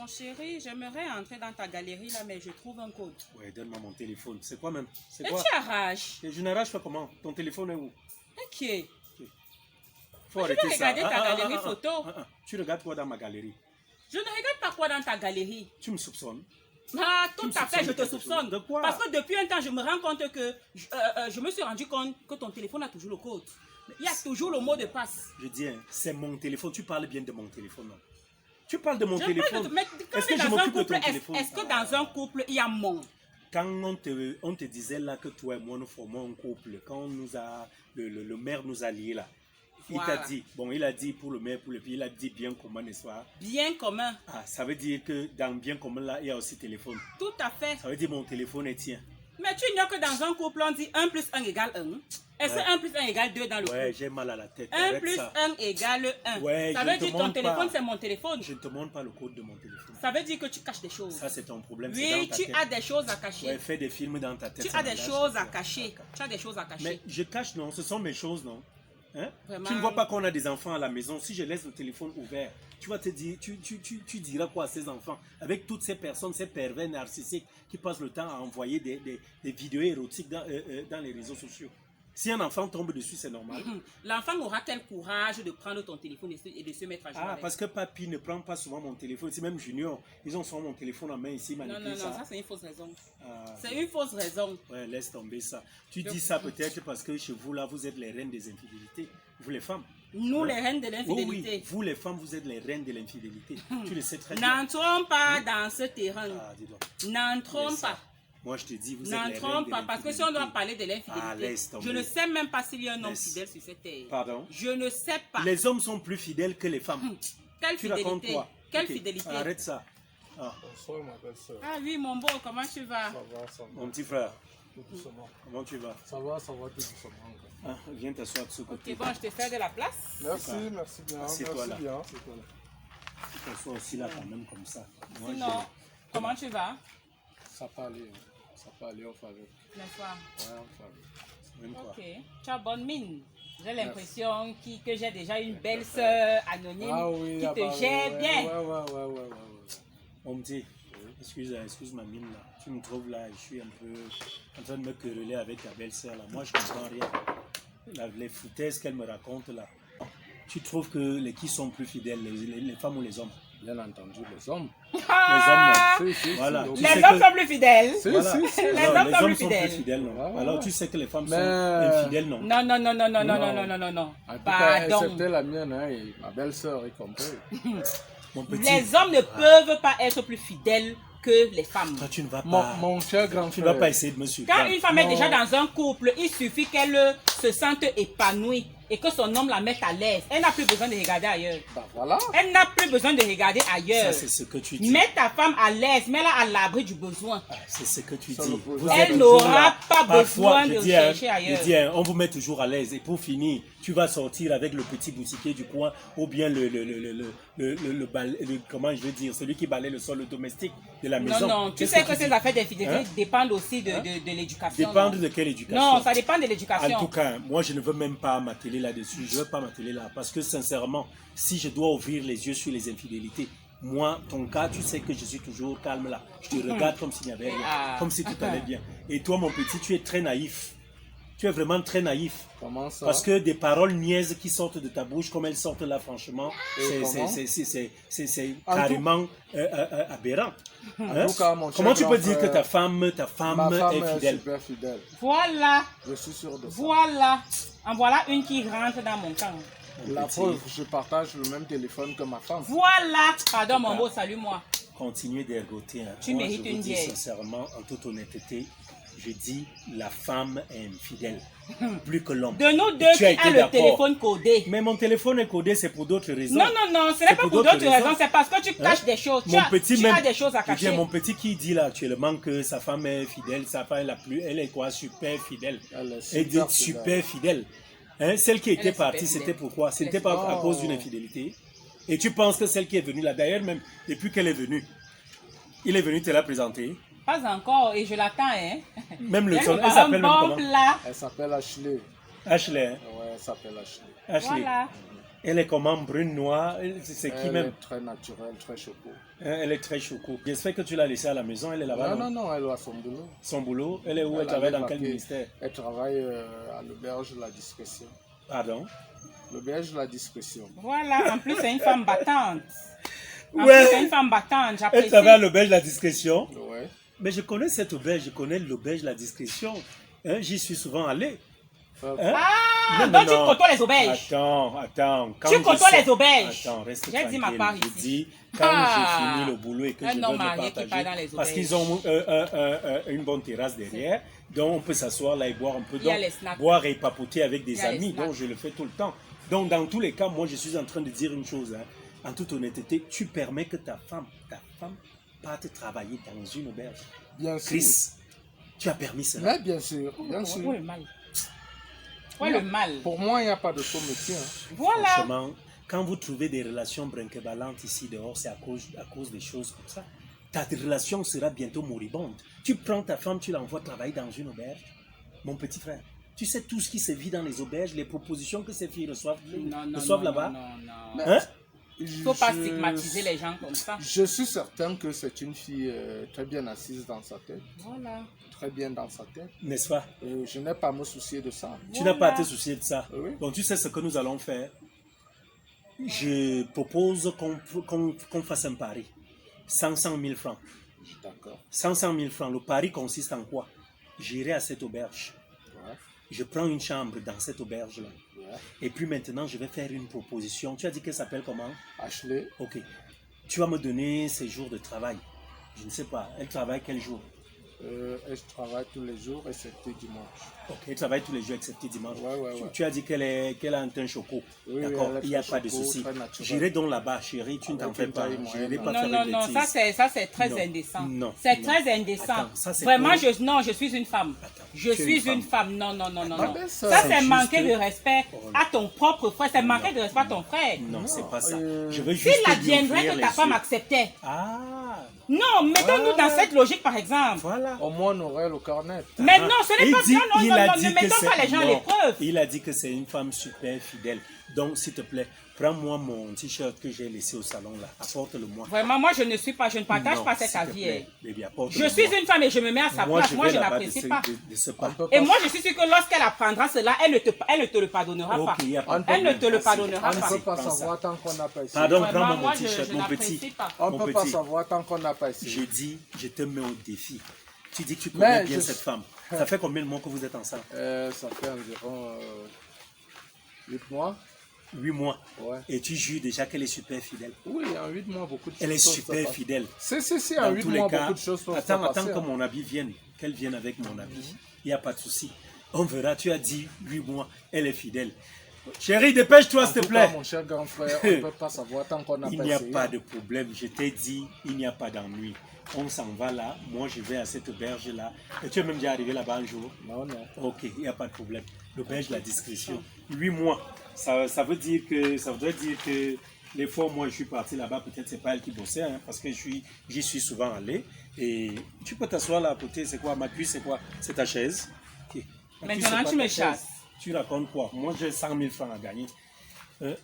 Mon chéri, j'aimerais entrer dans ta galerie là, mais je trouve un code. Ouais, donne-moi mon téléphone. C'est quoi même? C'est Et quoi? tu arraches. Et je n'arrache pas comment? Ton téléphone est où? Ok. Faut Je arrêter vais ça. regarder ta galerie photo. Tu regardes quoi dans ma galerie? Je ne regarde pas quoi dans ta galerie. Tu me soupçonnes? Ah, Tu me tout à fait, je te quelque chose. soupçonne. De quoi? Parce que depuis un temps, je me rends compte que je me suis rendu compte que ton téléphone a toujours le code. Il y a toujours le mot de passe. Je dis, hein, c'est mon téléphone. Tu parles bien de mon téléphone. Non? Tu parles de mon Je téléphone. mais Est-ce que je m'occupe de ton téléphone? Est-ce que dans un couple, il y a mon? Quand on te disait là que toi et moi nous formons un couple, quand le maire nous a liés là, Voilà. il t'a dit, bon il a dit pour le maire, pour le pays, il a dit bien commun, n'est-ce pas? Bien commun. Ah, ça veut dire que dans bien commun là, il y a aussi téléphone. Tout à fait. Ça veut dire mon téléphone est tien. Mais tu ignores que dans un couple, on dit 1 plus 1 égale 1. Est-ce que 1 plus 1 égale 2 dans le couple? Ouais, j'ai mal à la tête. 1 Arrête plus ça. 1 égale 1. Ouais, Ça je veut ne te dire ton montre téléphone, pas. c'est mon téléphone. Je ne te montre pas le code de mon téléphone. Ça veut dire que tu caches des choses. Ça, c'est ton problème. Oui, c'est dans ta tu tête. as des choses à cacher. Ouais, fais des films dans ta tête. Tu ça as des m'engage. choses à cacher. Tu as des choses à cacher. Mais je cache, non, ce sont mes choses, non? Hein? Vraiment. Tu ne vois pas qu'on a des enfants à la maison. Si je laisse le téléphone ouvert, tu vas te dire, tu diras quoi à ces enfants? Avec toutes ces personnes, ces pervers narcissiques qui passent le temps à envoyer des vidéos érotiques dans les réseaux sociaux. Si un enfant tombe dessus, c'est normal. L'enfant aura quel courage de prendre ton téléphone et de se mettre à jouer avec? Parce que papy ne prend pas souvent mon téléphone. C'est même Junior. Ils ont souvent mon téléphone en main ici. Non, ça c'est une fausse raison. Ah, C'est une fausse raison. ouais, laisse tomber ça. Tu dis ça peut-être parce que chez vous, là, vous êtes les reines des infidélités. Vous les femmes. Nous, Ouais. les reines de Oui, l'infidélité. oui, vous les femmes, vous êtes les reines de l'infidélité. Tu le sais très bien. N'entrons pas dans ce terrain. Ah, dis donc. N'entrons Laisse ça. pas. Moi, je te dis, vous êtes les reines N'entrons de pas. Parce que si on doit l'infidélité. parler de Ah, l'infidélité, laisse tomber. je ne sais même pas s'il y a un homme Laisse. fidèle sur cette terre. Pardon? Je ne sais pas. Les hommes sont plus fidèles que les femmes. Quelle Tu racontes fidélité? quoi? Quelle Ok, fidélité? Arrête ça. Ah, Bonsoir ma belle-sœur. Ah oui, mon beau, comment tu vas? Ça va, mon petit frère, tout doucement. comment tu vas? Ça va, tout doucement. Ah, viens t'asseoir de ce côté. Ok, bon, je te fais de la place. Merci, merci bien. Assieds-toi Merci là. bien. Assieds-toi là. Tu t'assois aussi là quand même comme ça. Moi, Sinon, comment tu vas? Ça peut aller, hein. Ça peut aller, on fait avec. N'est-ce pas? Ouais, on fait avec. c'est même quoi. Ok, tu as bonne mine. J'ai l'impression que j'ai déjà une belle sœur anonyme qui te gère bien. Ouais. Mon petit, excuse ma mine là. Tu me trouves là, je suis un peu en train de me quereller avec ta belle-sœur là. Moi, je comprends rien. Les foutaises qu'elle me raconte là. Tu trouves que qui sont plus fidèles, les femmes ou les hommes? Bien entendu, les hommes. Ah, Les hommes, là. Si, Voilà. donc- Tu les sais hommes que- sont plus fidèles. Si, Voilà. si. Les Alors, hommes sont plus sont fidèles. plus fidèles, non? Ouais, ouais. Alors tu sais que les femmes sont Mais- infidèles, non? Non, non, non, non, non, non, Non. non, non, non, non, non. En tout cas, Pardon. excepté la mienne, hein, et ma belle-sœur y compris. Mon petit, Les hommes ne peuvent pas être plus fidèles que les femmes. toi tu ne vas Mon, pas, mon cher grand tu frère. vas pas essayer de me suivre. Quand une femme est Non. déjà dans un couple, il suffit qu'elle se sente épanouie et que son homme la mette à l'aise. Elle n'a plus besoin de regarder ailleurs. Bah voilà. Elle n'a plus besoin de regarder Ça ailleurs. c'est ce que tu dis. Mets ta femme à l'aise, mets-la à l'abri du besoin. Ah, c'est ce que tu Ça dis. me pose- Vous Elle êtes n'aura toujours là. pas Parfois, besoin je de dis, chercher ailleurs. Je dis, on vous met toujours à l'aise. Et pour finir, tu vas sortir avec le petit boutiquier du coin ou bien comment je veux dire, celui qui balaye le sol, le domestique de la maison. Non, non, tu Qu'est-ce sais que tu ces dis? affaires d'infidélité Hein? dépendent aussi de l'éducation. Dépendre non? de quelle éducation? Non, ça dépend de En l'éducation. tout cas, moi, je ne veux même pas m'atteler là-dessus. Je ne veux pas m'atteler là. Parce que, sincèrement, si je dois ouvrir les yeux sur les infidélités, moi, ton cas, tu sais que je suis toujours calme là. Je te regarde comme s'il n'y avait rien. Ah. Comme si tout allait bien. Et toi, mon petit, tu es très naïf. Tu es vraiment très naïf. Comment ça? Parce que des paroles niaises qui sortent de ta bouche, comme elles sortent là, franchement, Et comment? c'est En carrément aberrant. Hein? tout cas, mon cher Comment tu peux grand dire que frère, ta femme Ma femme est fidèle? super fidèle. Voilà, Je suis sûr de ça. voilà. En voilà une qui rentre dans mon camp. La Petit, preuve, je partage le même téléphone que ma femme. Voilà. Pardon, mon beau, salue-moi. Continuez d'ergoter. Hein. Tu Moi, mérites je vous une dis bière. sincèrement, en toute honnêteté, je dis la femme est infidèle. Plus que l'homme. De nous deux, Tu qui as a été le d'accord. téléphone codé? Mais mon téléphone est codé, c'est pour d'autres raisons. Non, non, non, ce n'est C'est pas pour pour d'autres d'autres raisons, raisons. c'est parce que tu caches Hein? des choses. Tu Mon as, petit tu même, as des choses à je veux dire, cacher. mon petit qui dit là actuellement que sa femme est fidèle, sa femme elle est quoi, super fidèle. Elle est Elle dit super super fidèle. Hein, celle qui est était super partie, fidèle. c'était pourquoi? C'était est pas super- à cause d'une infidélité. Et tu penses que celle qui est venue là, d'ailleurs même depuis qu'elle est venue, il est venu te la présenter. Pas encore, et je l'attends, hein. Même le Il y a son, le elle s'appelle même bon comment? plat. Elle s'appelle Ashley. Ashley. Hein? Ouais, elle s'appelle Ashley. Ashley. Voilà. Elle est comment, brune, noire? C'est qui Elle même? est très naturelle, très choco. Elle est très choco. J'espère que tu l'as laissée à la maison. Elle est là-bas. Non, elle a son boulot. Son boulot, elle est où? Elle travaille dans quel ministère? Elle travaille à l'auberge de la discrétion. Pardon? L'auberge de la discrétion. Voilà, en plus, c'est une femme battante. En Ouais. plus, c'est une femme battante, Elle j'apprécie. travaille à l'auberge de la discrétion. Ouais. Mais je connais cette auberge, je connais l'auberge de la discrétion. Hein, j'y suis souvent allé. Euh, Hein? Ah, Non, donc non, tu côtoies les auberges. Attends. Quand Tu je côtoies sors- les auberges. Attends, reste J'ai dit ma tranquille. part Je ici. dis, quand Ah. j'ai fini le boulot et que Un je veux homme me marié qui partager, part dans les parce auberges. qu'ils ont une bonne terrasse derrière, donc on peut s'asseoir là et boire un peu, Il y a donc les snacks. boire et papoter avec des Il y a les amis, snacks. donc je le fais tout le temps. Donc dans tous les cas, moi je suis en train de dire une chose, hein. En toute honnêteté, tu permets que ta femme parte travailler dans une auberge. Bien sûr. Chris, tu as permis cela? Mais bien sûr, bien Où sûr. est le mal? Où est le mal? Pour moi, il n'y a pas de faux métier. Hein. Voilà. Franchement, quand vous trouvez des relations brinquebalantes ici dehors, c'est à cause des choses comme ça. Ta relation sera bientôt moribonde. Tu prends ta femme, tu l'envoies travailler dans une auberge. Mon petit frère, tu sais tout ce qui se vit dans les auberges, les propositions que ces filles reçoivent là-bas. Non. Hein? Il ne faut pas stigmatiser les gens comme ça. Je suis certain que c'est une fille très bien assise dans sa tête. Voilà. Très bien dans sa tête. N'est-ce pas? Je n'ai pas à me soucier de ça. Tu n'as pas à te soucier de ça. Oui. Bon, tu sais ce que nous allons faire. Je propose qu'on fasse un pari. 100 000 francs. D'accord. 100 000 francs. Le pari consiste en quoi? J'irai à cette auberge. Ouais. Je prends une chambre dans cette auberge-là. Ouais. Et puis maintenant, je vais faire une proposition. Tu as dit qu'elle s'appelle comment? Ashley, Ok. Tu vas me donner ses jours de travail. Je ne sais pas. Elle travaille quel jour? elle travaille tous les jours excepté dimanche. Ok. Elle travaille tous les jours excepté dimanche. Ouais. Tu as dit qu'elle a un teint choco. Oui, D'accord. elle est Il n'y a très pas de choco, souci. très naturelle. J'irai donc là-bas, chérie. Tu ne t'en Avec fais une pas. taille Je moyenne, n'irai pas Non, faire non, une non, bêtise. ça c'est très Non, indécent. non, C'est non. très indécent. Attends, ça, c'est Vraiment, pour- non, je suis une femme. Attends, Je tu es suis une une femme. Non. Ma belle-sœur, Ça c'est c'est juste manquer que- de respect Oh, à ton propre frère. C'est manquer de respect à ton frère. Non, c'est pas ça. euh, Je veux S'il juste lui adviendrait ouvrir que ta les femme yeux. acceptait. Ah, Non, mettons-nous dans cette logique par exemple. voilà. au moins on aurait le cornet. Mais non, ce n'est Il pas dit- ça. il Non, a non, dit ne que mettons c'est- pas les gens à non, l'épreuve. Il a dit que c'est une femme super fidèle. Donc, s'il te plaît, prends-moi mon t-shirt que j'ai laissé au salon là. Apporte-le-moi. Vraiment, moi je ne partage Non, pas cet s'il te avis. plaît, baby, Je apporte-le-moi. suis une femme et je me mets à sa place. Moi, vais je là-bas n'apprécie pas. de ce pas. Et moi, je suis sûre que lorsqu'elle apprendra cela, elle ne te le pardonnera pas. Ok, y a pas de Elle ne problème. te le Merci. pardonnera On ne pas. peut pas Prends ça. savoir tant qu'on n'a pas essayé. Pardon, Vraiment, prends-moi moi, mon t-shirt, je mon n'apprécie petit. pas. On ne Mon peut pas petit. savoir tant qu'on n'a pas essayé. J'ai dit, je te mets au défi. Tu dis que tu connais Mais bien je- cette femme. Ça fait combien de mois que vous êtes ensemble? Ça fait environ 8 mois. 8 mois. Ouais. Et tu jures déjà qu'elle est super fidèle. Oui, en 8 mois, beaucoup de choses Elle est peuvent se super passer. fidèle. Si, en Dans 8 tous les mois, cas, beaucoup de choses peuvent se attends passer. que hein. mon habit vienne, qu'elle vienne avec mon habit. Il n'y a pas de souci. On verra, tu as dit 8 mois, elle est fidèle. Chérie, dépêche-toi, En s'il te tout cas, plaît. mon cher grand frère, on ne peut pas savoir tant qu'on n'a Il pas n'y a essayé. pas de problème, je t'ai dit, il n'y a pas d'ennui. On s'en va là, moi je vais à cette auberge-là. Et tu es même déjà arrivé là-bas un jour? Non. Ok, il n'y a pas de problème. L'auberge, la discrétion. 8 mois. Ça voudrait dire que les fois où moi je suis parti là-bas, peut-être c'est pas elle qui bossait, hein, parce que j'y suis souvent allé. Et tu peux t'asseoir là à côté, c'est quoi? Ma cuisse, c'est quoi? C'est ta chaise. Ok. Ma cuisse, Maintenant, c'est quoi tu me ta chaise? chasses. Tu racontes quoi? Moi j'ai 100 000 francs à gagner.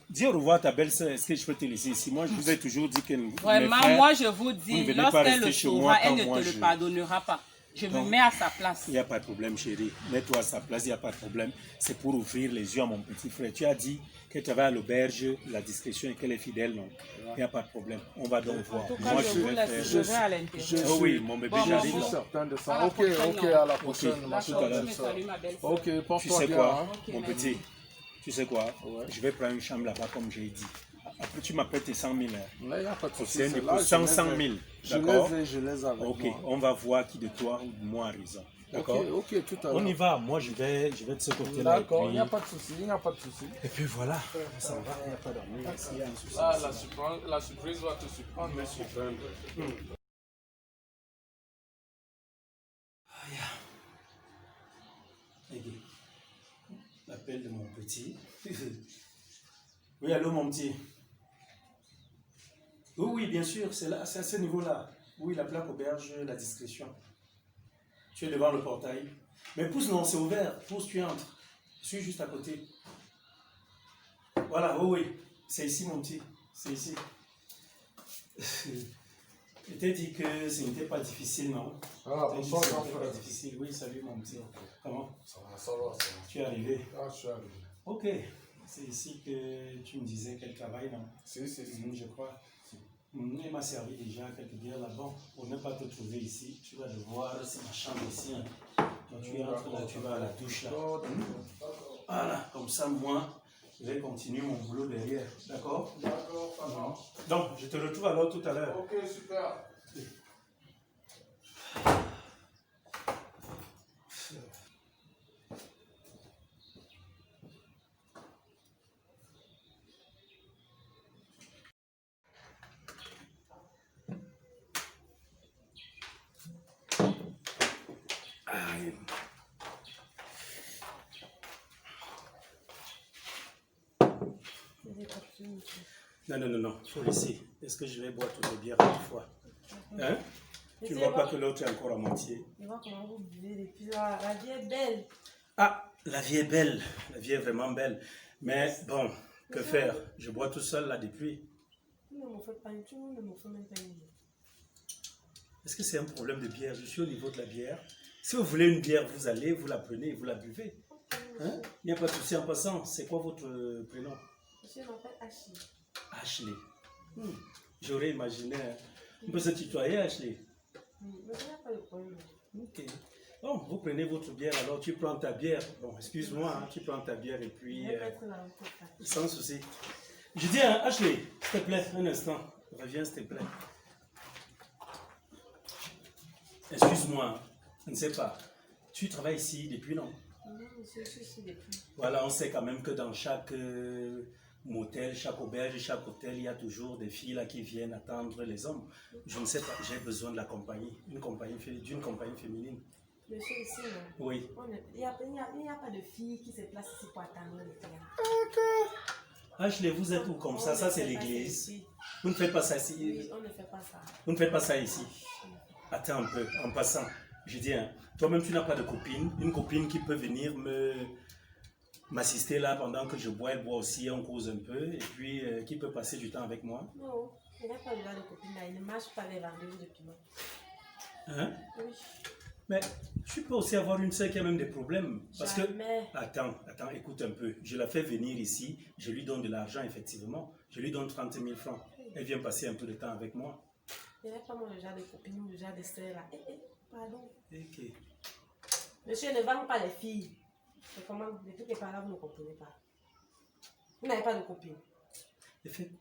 Dis au revoir à ta belle-sœur, est-ce que je peux te laisser ici? Moi je vous ai toujours dit que Vraiment, moi je vous vous dis, ne venez pas lorsqu'elle rester le chez moi saura, elle quand ne moi, te le je- pardonnera pas. Je me Donc, mets à sa place. il n'y a pas de problème, chérie. Mets-toi à sa place, il n'y a pas de problème. C'est pour ouvrir les yeux à mon petit frère. Tu as dit qu'elle travaille à l'auberge, la discrétion et qu'elle est fidèle, non? Il n'y a pas de problème. On va donc voir. En tout cas, Moi, je vous vais laisse, faire- je vais à l'intérieur. Oh oui, mon bébé, Bon, j'arrive. Je bon, suis là. certain de À ça. la Ok, prochaine, à la prochaine, ma D'accord, chère je me belle-sœur. salue ma belle-sœur. Ok, Tu porte-toi sais bien. quoi, hein. Ok, mon merci. petit? Tu sais quoi? Ouais. Je vais prendre une chambre là-bas, comme j'ai dit. Après, tu m'appelles tes 100 000. Hein. Mais il n'y a pas de souci. C'est un c'est dépôt, là, je 100 les 000. ai. D'accord? Je les ai avec Ok, moi. on va voir qui de toi ou de moi a raison. D'accord? Ok, tout à l'heure. On y va. Moi, je vais de ce côté-là. D'accord, et il puis- n'y a pas de souci, il n'y a pas de souci. Et puis voilà, on s'en va, il n'y a pas d'ennui. S'il y a un souci, Ah, c'est- la surprise va te surprendre. Merci. L'appel de mon petit. Oui, allô mon petit. Oui, oui, bien sûr, c'est là, c'est à ce niveau-là. Oui, la plaque auberge, la discrétion. Tu es devant le portail. Mais pousse, non, c'est ouvert. Pousse, tu entres. Je suis juste à côté. Voilà, oui, oui. C'est ici, mon petit. C'est ici. Je t'ai dit que ce n'était pas difficile, non? Ah, bonsoir, ce grand n'était pas frère. difficile. Oui, salut, mon petit. Comment? Ça va, ça va. Tu es arrivé? Ah, je suis arrivé. Ok. C'est ici que tu me disais qu'elle travaille, non? Si. Je crois. Elle m'a servi déjà quelques bières là-bas. Pour ne pas te trouver ici, tu vas devoir, c'est ma chambre ici. Hein. Quand tu entres là, tu vas à la douche là. Oh, d'accord. Voilà, comme ça, moi, je vais continuer mon boulot derrière. D'accord? D'accord, ça marche. Donc, je te retrouve alors tout à l'heure. Ok, super. Aïe. Non, faut laisser. Est-ce que je vais boire toutes les bières à la fois? Hein? Tu ne vois pas que l'autre est encore à moitié? Je vois comment vous buvez depuis là. La vie est belle. Ah, la vie est belle. La vie est vraiment belle. Mais bon, que faire? Je bois tout seul là depuis. Vous ne me faites pas une tour, ne me faites même pas une bière. Est-ce que c'est un problème de bière? Je suis au niveau de la bière. Si vous voulez une bière, vous allez, vous la prenez et vous la buvez. Hein? Il n'y a pas de souci en passant. C'est quoi votre prénom? Monsieur m'appelle Ashley. Ashley. J'aurais imaginé. Hein. On peut se tutoyer, Ashley. Mais il n'y a pas de problème. Ok. Bon, vous prenez votre bière, alors tu prends ta bière. Bon, excuse-moi, hein, tu prends ta bière et puis... Je vais mettre dans le coca. sans souci. Je dis à Ashley, s'il te plaît, un instant. Reviens, s'il te plaît. Excuse-moi, je ne sais pas. Tu travailles ici depuis, non? Non, monsieur, je suis ici depuis. Voilà, on sait quand même que dans chaque motel, chaque auberge, chaque hôtel, il y a toujours des filles là qui viennent attendre les hommes. Je ne sais pas, j'ai besoin de la compagnie, d'une compagnie féminine. Monsieur, ici, non. Oui. Il n'y a pas de fille qui se place ici pour attendre les clients. Ashley, vous êtes où comme ça? Ça, c'est l'église. Vous ne faites pas ça ici? Oui, on ne fait pas ça. Vous ne faites pas ça ici? Attends un peu, en passant. Je dis, hein, toi-même, tu n'as pas de copine. Une copine qui peut venir m'assister là pendant que je bois, elle boit aussi, on cause un peu, et puis qui peut passer du temps avec moi. Non, il n'y a pas de copine là. Il ne marche pas les rendez-vous de piment. Hein? Oui. Mais tu peux aussi avoir une sœur qui a même des problèmes. Parce Jamais. que, attends, écoute un peu. Je la fais venir ici, je lui donne de l'argent, effectivement. Je lui donne 30 000 francs. Elle vient passer un peu de temps avec moi. Il n'y a pas mon genre de copine ou le genre de sœur là. Pardon. Ok. Monsieur, ne vend pas les filles. C'est comment? Depuis que par là, vous ne comprenez pas. Vous n'avez pas de copine.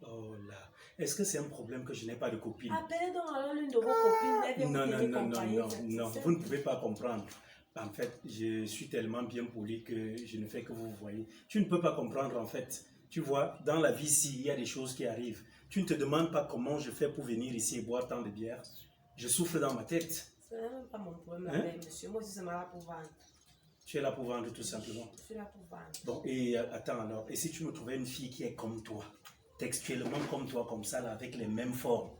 Oh là. Est-ce que c'est un problème que je n'ai pas de copine? Appelez donc alors l'une de vos copines. Elle vient vous tenir compagnie. Non, vous ne pouvez pas comprendre. En fait, je suis tellement bien poli que je ne fais que vous voyez. Tu ne peux pas comprendre en fait. Tu vois, dans la vie, il y a des choses qui arrivent. Tu ne te demandes pas comment je fais pour venir ici et boire tant de bière. Je souffle dans ma tête. Ce n'est même pas mon problème, Hein? monsieur. Moi aussi, c'est là pour vendre. Tu es là pour vendre tout simplement. Je suis là pour vendre. Bon, et attends alors, et si tu me trouvais une fille qui est comme toi, textuellement comme toi, comme ça, là, avec les mêmes formes,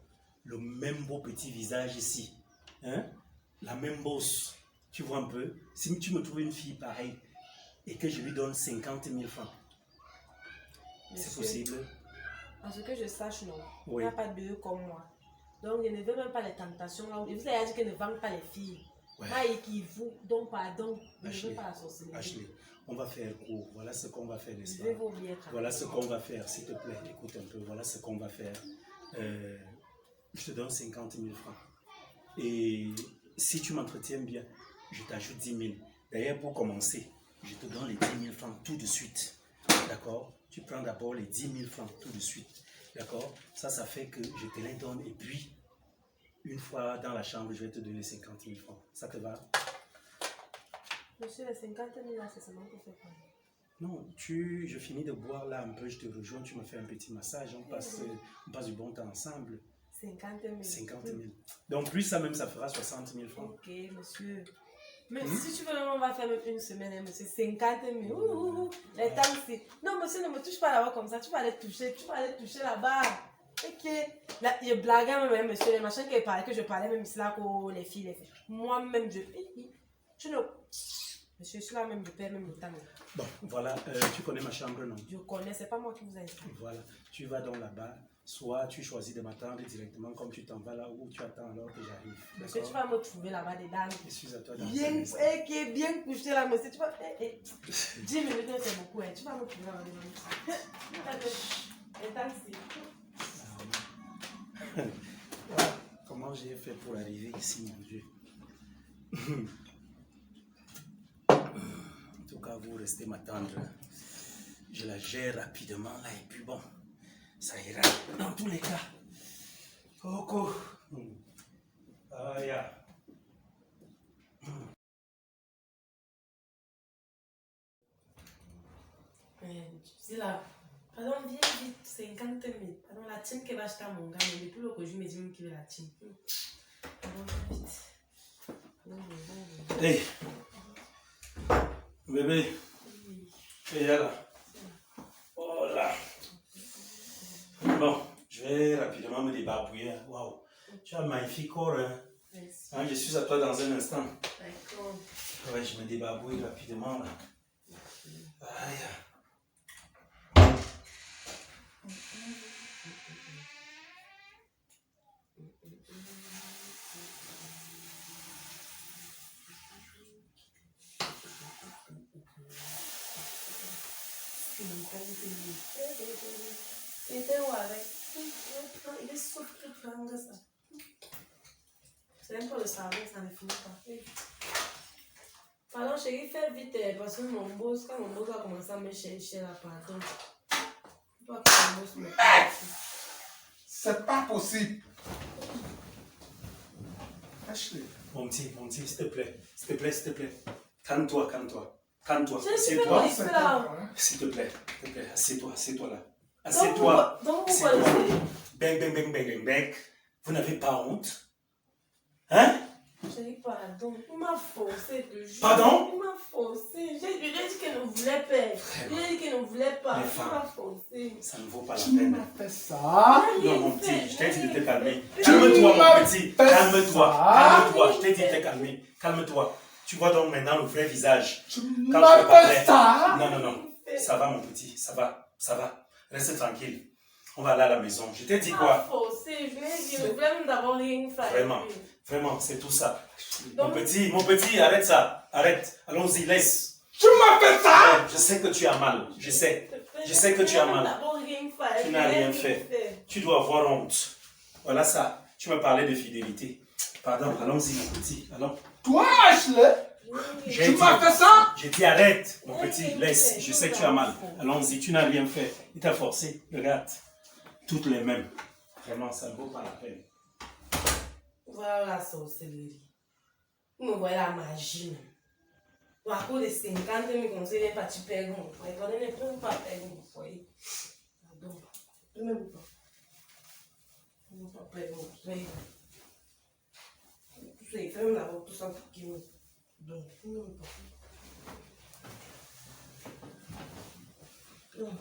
le même beau petit visage ici, hein? La même bosse, tu vois un peu, si tu me trouves une fille pareille et que je lui donne 50 000 francs, c'est possible? En ce que je sache, non. Oui. Il n'y a pas d'eux comme moi. Donc, je ne veux même pas les tentations. Et vous avez dit que ne vendent pas les filles. Ouais. Moi, et qui vous, donc pardon, je ne Ashley, veux pas la sorcellerie. Ashley, on va faire court, voilà ce qu'on va faire, n'est-ce Je vais pas? vous bien Voilà ce qu'on va faire, s'il te plaît, écoute un peu, voilà ce qu'on va faire. Je te donne 50 000 francs. Et si tu m'entretiens bien, je t'ajoute 10 000. D'ailleurs, pour commencer, je te donne les 10 000 francs tout de suite. D'accord? Tu prends d'abord les 10 000 francs tout de suite. D'accord? Ça fait que je te les donne. Et puis, une fois dans la chambre, je vais te donner 50 000 francs. Ça te va? Monsieur, les 50 000 là, c'est seulement pour faire quoi? Non, je finis de boire là un peu, je te rejoins, tu me fais un petit massage, on passe du bon temps ensemble. 50 000. 50 000. Donc, plus ça même, ça fera 60 000 francs. Ok, monsieur. Mais si tu veux, on va faire même une semaine, hein, monsieur. 50 000. Les temps, c'est... Non, monsieur, ne me touche pas là-bas comme ça. Tu vas aller toucher là-bas. Ok. Là, il blague même, monsieur. Les machins que je parlais même ici là, pour les filles. Moi-même, tu ne... Monsieur, je suis là même, je perds même le temps. Bon, voilà, tu connais ma chambre, non? Je connais, c'est pas moi qui vous ai inscrit. Voilà, tu vas donc là-bas, soit tu choisis de m'attendre directement comme tu t'en vas là où tu attends alors que j'arrive. Monsieur, tu vas me trouver là-bas dedans. Je suis à toi dans Bien, qui est bien couché là, monsieur. Tu vas. 10 minutes, c'est beaucoup. Tu vas me trouver là-bas. Et taxi. Voilà, comment j'ai fait pour arriver ici, mon Dieu. En tout cas, vous restez m'attendre. Je la gère rapidement là et puis bon, ça ira dans tous les cas. Coco. Ah, ya. C'est là. Pardon, viens vite, 50 000. Pardon, la team qui va acheter à mon gars, mais depuis le que je me dis qu'il veut la team. Pardon, viens vite. Hey, bébé. Et là. Oh là. Bon, je vais rapidement me débarbouiller. Waouh, tu as un magnifique corps. Hein? Hein, je suis à toi dans un instant. D'accord. Ouais, je me débarbouille rapidement là. Aïe. Il était où avec? Il est sauf tout langue ça. C'est même pas le savon, ça ne finit pas. Pardon, chérie, fais vite parce que mon boss, quand mon boss va commencer à me chercher là, pardon. Pas que mon boss me fasse. C'est pas possible. Ashley. Mon petit, s'il te plaît. S'il te plaît, s'il te plaît. Calme-toi, calme-toi. Calme-toi. Je suis Assieds-toi. pas ici là. S'il te plaît. Assieds-toi là. Assieds-toi. Donc, Assieds-toi. Bang, bang, bang, bang, bang, bang. Vous n'avez pas honte? Hein? Chérie, pardon. Il m'a forcé de jouer. Pardon? Il m'a forcé. J'ai dit qu'elle ne voulait pas. Vraiment. J'ai dit qu'elle ne voulait pas. Les Il femmes. m'a forcé. Ça ne vaut pas la Tu peine. m'as fait ça. Non, mon petit, je t'ai dit de te calmer. Tu Calme-toi, m'as mon petit. fait Calme-toi. ça. Calme-toi. Je t'ai dit de te calmer. Calme-toi. Tu vois donc maintenant le vrai visage. Tu Quand m'as tu es pas fait prêt. ça. Non. Ça va, mon petit. Ça va. Reste tranquille. On va aller à la maison. Je t'ai dit Il m'a quoi? forcé. Je lui ai dit, je voulais même d'abord rien faire. Vraiment, c'est tout ça. Donc- Mon petit, arrête ça. Arrête. Allons-y, laisse. Tu m'as fait ça. Je sais que tu as mal. Je sais que tu as mal. Tu n'as rien fait. Tu dois avoir honte. Voilà ça. Tu me parlais de fidélité. Pardon, allons-y, mon petit. Allons. Toi, Ashley. J'ai Tu dit- m'as fait ça. J'ai dit arrête, mon petit, laisse. Je sais que tu as mal. Allons-y, tu n'as rien fait. Il t'a forcé. Regarde. Toutes les mêmes. Vraiment, ça ne vaut pas la peine. Voilà la sorcellerie. Vous me voyez la magie. À cause de 50 000 conseils, il n'est pas tu perds mon foyer. Quand on ne peut pas perdre mon foyer. Pardon. Je ne peux pas. Je ne peux pas perdre mon foyer. C'est quand même d'avoir tout ça pour qu'il me. Donc, je ne peux pas. Non.